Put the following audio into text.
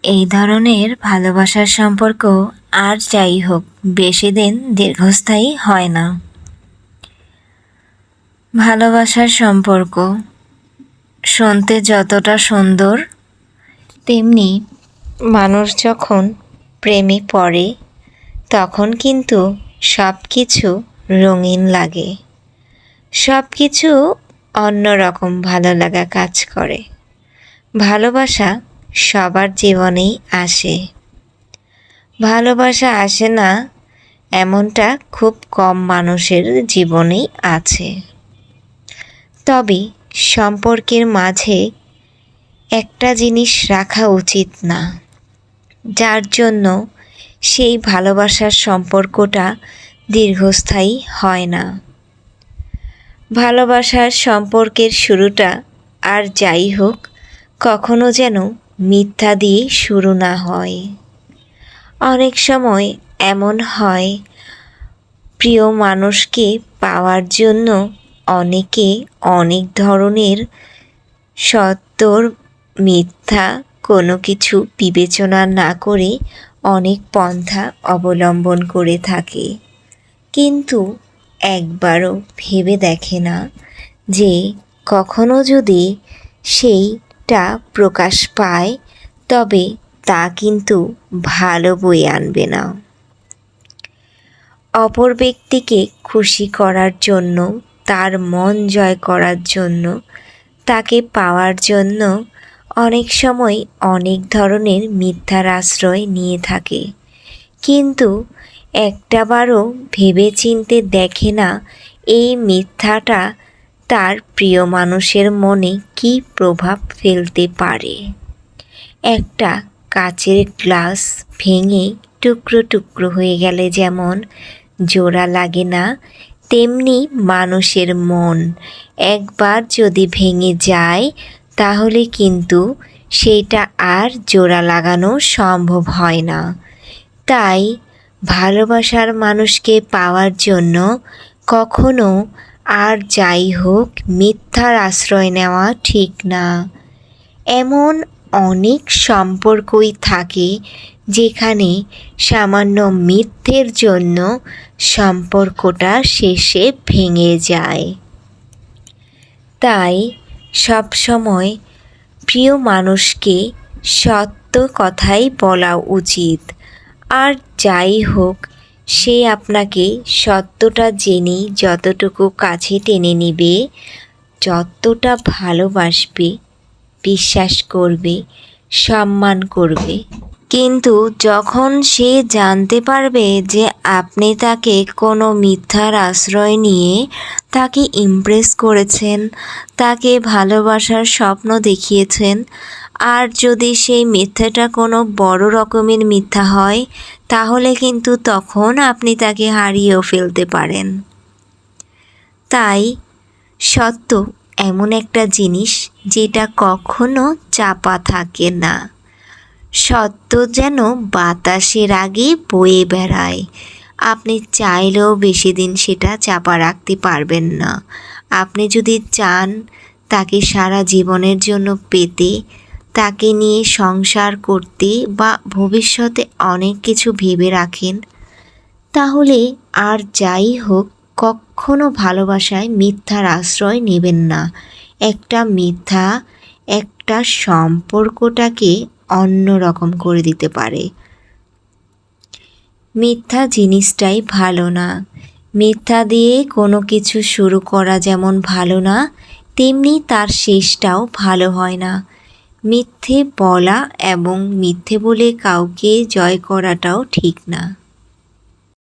এই ধরনের ভালোবাসার সম্পর্ক আর যাই হোক বেশি দিন দীর্ঘস্থায়ী হয় না। ভালোবাসার সম্পর্ক শুনতে যতটা সুন্দর, তেমনি মানুষ যখন প্রেমে পড়ে তখন কিন্তু সব কিছু রঙিন লাগে, সব কিছু অন্যরকম ভালো লাগা কাজ করে। ভালোবাসা সবার জীবনেই আসে, ভালোবাসা আসে না এমনটা খুব কম মানুষের জীবনেই আছে। তবে সম্পর্কের মাঝে একটা জিনিস রাখা উচিত না, যার জন্য সেই ভালোবাসার সম্পর্কটা দীর্ঘস্থায়ী হয় না। ভালোবাসার সম্পর্কের শুরুটা আর যাই হোক কখনো যেন মিথ্যা দিয়ে শুরু না হয়। অনেক সময় এমন হয়, প্রিয় মানুষকে পাওয়ার জন্য অনেকে অনেক ধরনের সত্যর মিথ্যা কোনো কিছু বিবেচনা না করে অনেক পন্থা অবলম্বন করে থাকে, কিন্তু একবারও ভেবে দেখে না যে কখনো যদি সেইটা প্রকাশ পায় তবে তা কিন্তু ভালো বয়ে আনবে না। অপর ব্যক্তিকে খুশি করার জন্য, তার মন জয় করার জন্য, তাকে পাওয়ার জন্য অনেক সময় অনেক ধরনের মিথ্যার আশ্রয় নিয়ে থাকে, কিন্তু একটাবারও ভেবেচিন্তে দেখে না এই মিথ্যাটা তার প্রিয় মানুষের মনে কী প্রভাব ফেলতে পারে। একটা কাচের গ্লাস ভেঙে টুকরো টুকরো হয়ে গেলে যেমন জোড়া লাগে না, তেমনি মানুষের মন একবার যদি ভেঙে যায় তাহলে কিন্তু সেইটা আর জোড়া লাগানো সম্ভব হয় না। তাই ভালোবাসার মানুষকে পাওয়ার জন্য কখনো আর যাই হোক মিথ্যার আশ্রয় নেওয়া ঠিক না। এমন অনেক সম্পর্কই থাকে যেখানে সামান্য মিথ্যের জন্য সম্পর্কটা শেষে ভেঙে যায়। তাই সবসময় প্রিয় মানুষকে সত্য কথাই বলা উচিত। আর যাই হোক সে আপনাকে সত্যটা জেনেই যতটুকু কাছে টেনে নেবে, যতটা ভালোবাসবে, বিশ্বাস করবে, সম্মান করবে, কিন্তু যখন সে জানতে পারবে যে আপনি তাকে কোনো মিথ্যার আশ্রয় নিয়ে তাকে ইমপ্রেস করেছেন, তাকে ভালোবাসার স্বপ্ন দেখিয়েছেন, আর যদি সেই মিথ্যাটা কোনো বড় রকমের মিথ্যা হয় তাহলে কিন্তু তখন আপনি তাকে হারিয়েও ফেলতে পারেন। তাই সত্য এমন একটা জিনিস যেটা কখনো চাপা থাকে না। সত্য যেন বাতাসের আগে বয়ে বেড়ায়, আপনি চাইলেও বেশি দিন সেটা চাপা রাখতে পারবেন না। আপনি যদি চান তাকে সারা জীবনের জন্য পেতে, তাকে নিয়ে সংসার করতে বা ভবিষ্যতে অনেক কিছু ভেবে রাখেন, তাহলে আর যাই হোক কখনো ভালোবাসায় মিথ্যার আশ্রয় নেবেন না। একটা মিথ্যা একটা সম্পর্কটাকে অন্যরকম করে দিতে পারে। মিথ্যা জিনিসটাই ভালো না। মিথ্যা দিয়ে কোনো কিছু শুরু করা যেমন ভালো না, তেমনি তার শেষটাও ভালো হয় না। মিথ্যে বলা এবং মিথ্যে বলে কাউকে জয় করাটাও ঠিক না।